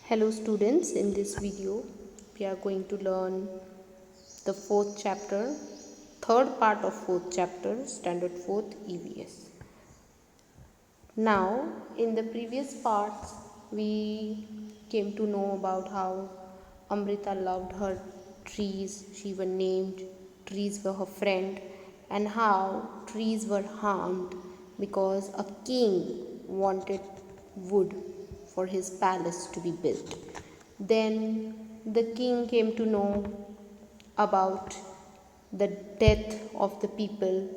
Hello students, in this video we are going to learn the fourth chapter, third part of fourth chapter, standard 4th EVS. Now in the previous parts we came to know about how Amrita loved her trees, she was named, trees were her friend, and how trees were harmed because a king wanted wood for his palace to be built. Then the king came to know about the death of the people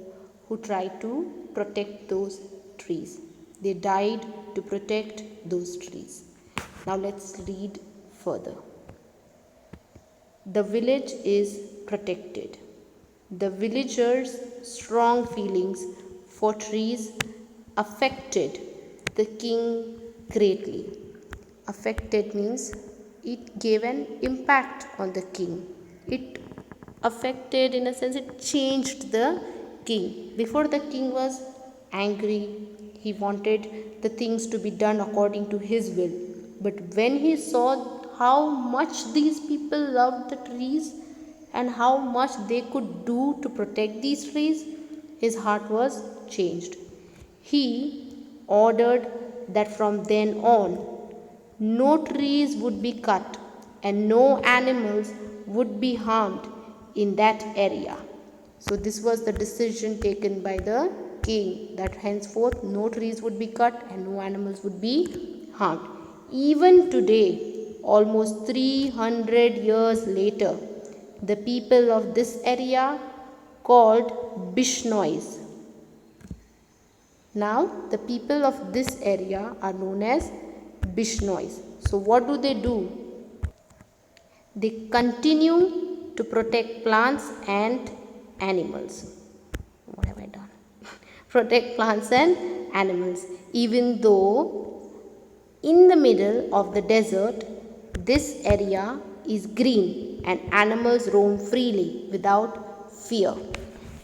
who tried to protect those trees. They died to protect those trees. Now let's read further. The village is protected. The villagers' strong feelings for trees affected the king greatly. Affected means it gave an impact on the king. It affected, in a sense, it changed the king. Before, the king was angry, he wanted the things to be done according to his will. But when he saw how much these people loved the trees and how much they could do to protect these trees, his heart was changed. He ordered that from then on, no trees would be cut and no animals would be harmed in that area. So this was the decision taken by the king, that henceforth no trees would be cut and no animals would be harmed. Even today, almost 300 years later, the people of this area called Bishnois. Now the people of this area are known as Bishnois. So what do? They continue to protect plants and animals. What have I done? Protect plants and animals. Even though in the middle of the desert, this area is green and animals roam freely without fear.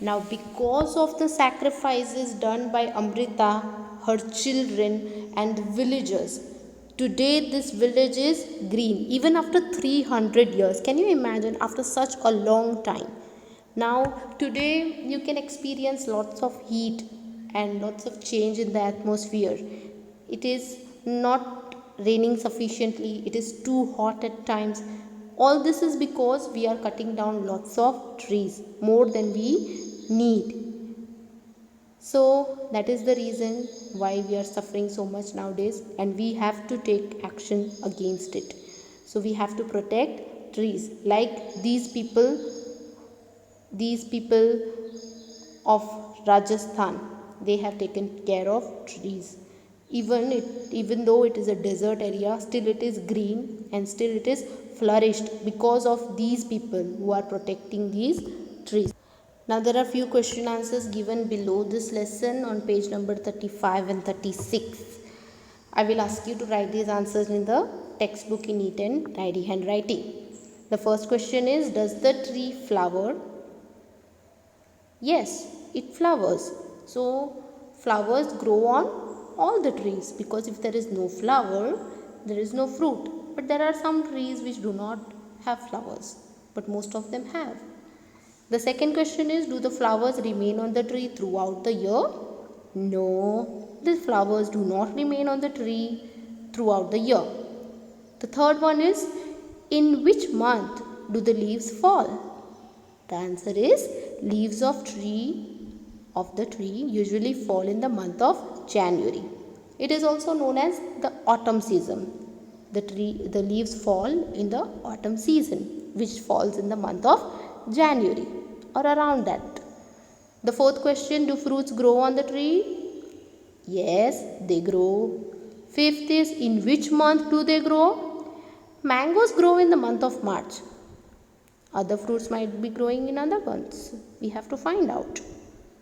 Now, because of the sacrifices done by Amrita, her children, and villagers, today this village is green even after 300 years. Can you imagine, after such a long time? Now, today you can experience lots of heat and lots of change in the atmosphere. It is not raining sufficiently, it is too hot at times. All this is because we are cutting down lots of trees, more than we need. So that is the reason why we are suffering so much nowadays, and we have to take action against it. So we have to protect trees, like these people of Rajasthan. They have taken care of trees. Even though it is a desert area, still it is green and still it is flourished because of these people who are protecting these trees. Now there are few question answers given below this lesson on page number 35 and 36. I will ask you to write these answers in the textbook in neat and tidy handwriting. The first question is, does the tree flower? Yes, it flowers. So flowers grow on all the trees, because if there is no flower, there is no fruit. But there are some trees which do not have flowers, but most of them have. The second question is, do the flowers remain on the tree throughout the year? No, the flowers do not remain on the tree throughout the year. The third one is, in which month do the leaves fall? The answer is, leaves of the tree usually fall in the month of January. It is also known as the autumn season. The leaves fall in the autumn season, which falls in the month of January or around that. The fourth question, do fruits grow on the tree? Yes, they grow. Fifth is, in which month do they grow? Mangoes grow in the month of March. Other fruits might be growing in other months. We have to find out.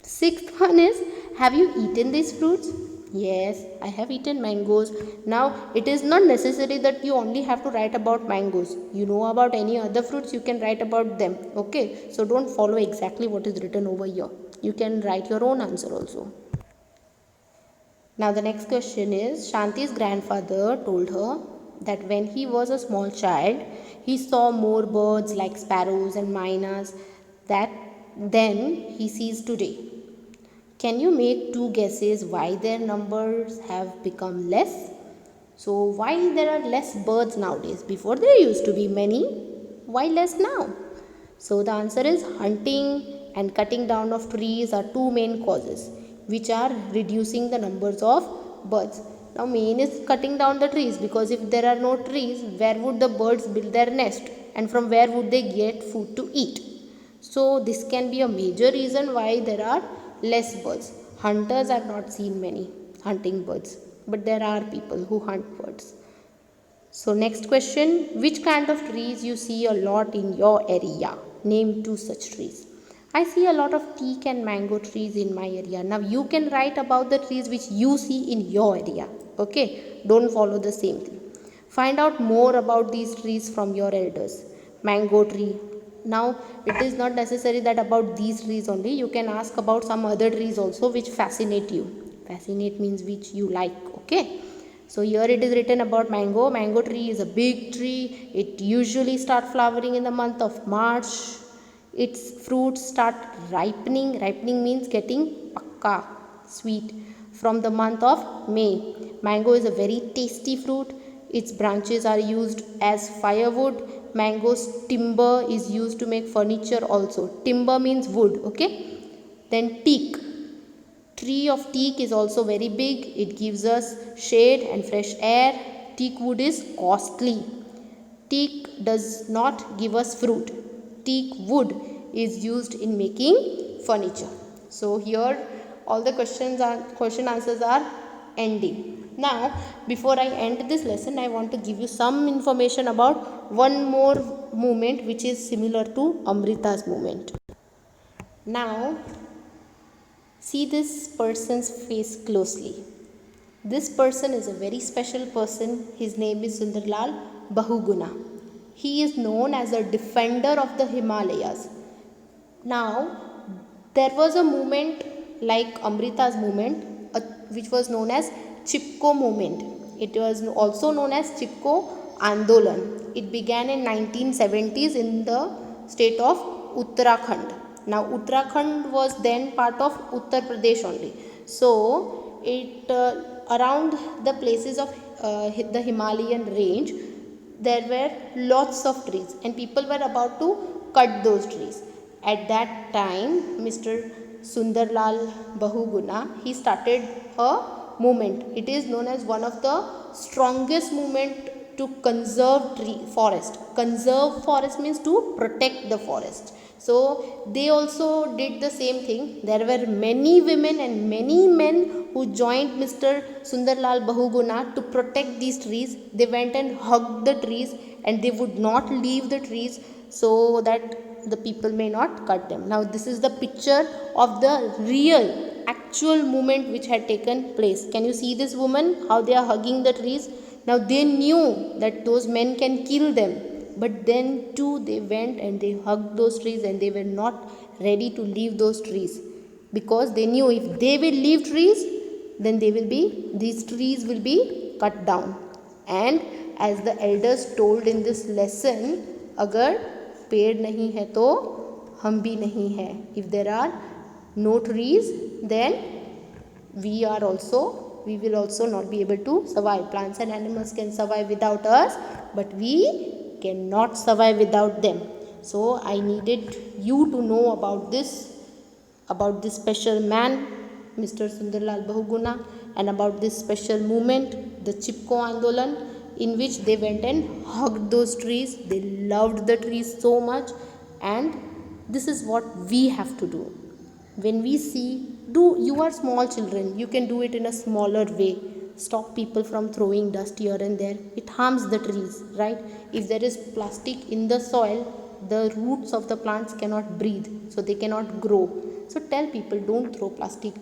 Sixth one is, have you eaten these fruits? Yes, I have eaten mangoes. Now, it is not necessary that you only have to write about mangoes. You know about any other fruits, you can write about them. Okay, so don't follow exactly what is written over here. You can write your own answer also. Now, the next question is, Shanti's grandfather told her, that when he was a small child, he saw more birds like sparrows and mynas that than he sees today. Can you make two guesses why their numbers have become less? So why there are less birds nowadays? Before there used to be many. Why less now? So the answer is hunting and cutting down of trees are two main causes which are reducing the numbers of birds. Now main is cutting down the trees, because if there are no trees, where would the birds build their nest and from where would they get food to eat? So this can be a major reason why there are less birds. Hunters have not seen many hunting birds, but there are people who hunt birds. So next question, which kind of trees you see a lot in your area? Name two such trees. I see a lot of teak and mango trees in my area. Now you can write about the trees which you see in your area. Okay, don't follow the same thing. Find out more about these trees from your elders. Mango tree. Now it is not necessary that about these trees only. You can ask about some other trees also which fascinate you. Fascinate means which you like. Okay. So here it is written about mango. Mango tree is a big tree. It usually start flowering in the month of March. Its fruits start ripening. Ripening means getting pakka, sweet, from the month of May. Mango is a very tasty fruit. Its branches are used as firewood. Mango's timber is used to make furniture also. Timber means wood, okay? Then teak. Tree of teak is also very big. It gives us shade and fresh air. Teak wood is costly. Teak does not give us fruit. Teak wood is used in making furniture. So here all the question answers are ending. Now before I end this lesson, I want to give you some information about one more movement which is similar to Amrita's movement. Now see this person's face closely. This person is a very special person. His name is Sundarlal Bahuguna. He is known as a defender of the Himalayas. Now, there was a movement like Amrita's movement, which was known as Chipko movement. It was also known as Chipko Andolan. It began in 1970s in the state of Uttarakhand. Now Uttarakhand was then part of Uttar Pradesh only. So it around the places of the Himalayan range, there were lots of trees and people were about to cut those trees. At that time, Mr. Sundarlal Bahuguna, he started a movement. It is known as one of the strongest movement to conserve forest. Conserve forest means to protect the forest. So they also did the same thing. There were many women and many men who joined Mr. Sundarlal Bahuguna to protect these trees. They went and hugged the trees and they would not leave the trees so that the people may not cut them. Now this is the picture of the real actual movement which had taken place. Can you see this woman, how they are hugging the trees? Now they knew that those men can kill them, but then too they went and they hugged those trees and they were not ready to leave those trees, because they knew if they will leave trees, then these trees will be cut down. And as the elders told in this lesson, agar पेड़ नहीं है तो हम भी नहीं है. If there are no trees, then we will also not be able to survive. Plants and animals can survive without us, but we cannot survive without them. So I needed you to know about this special man, Mr. Sundarlal Bahuguna, and about this special movement, the Chipko Andolan, in which they went and hugged those trees. They loved the trees so much, and this is what we have to do. When we see, you are small children, you can do it in a smaller way. Stop people from throwing dust here and there. It harms the trees, right? If there is plastic in the soil, the roots of the plants cannot breathe, so they cannot grow. So tell people, don't throw plastic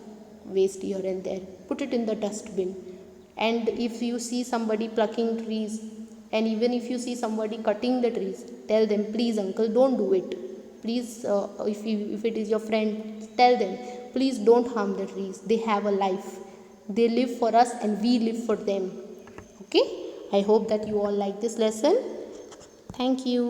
waste here and there. Put it in the dustbin. And if you see somebody plucking trees, and even if you see somebody cutting the trees, tell them, please uncle, don't do it. Please, if it is your friend, tell them, please don't harm the trees. They have a life. They live for us and we live for them. Okay? I hope that you all like this lesson. Thank you.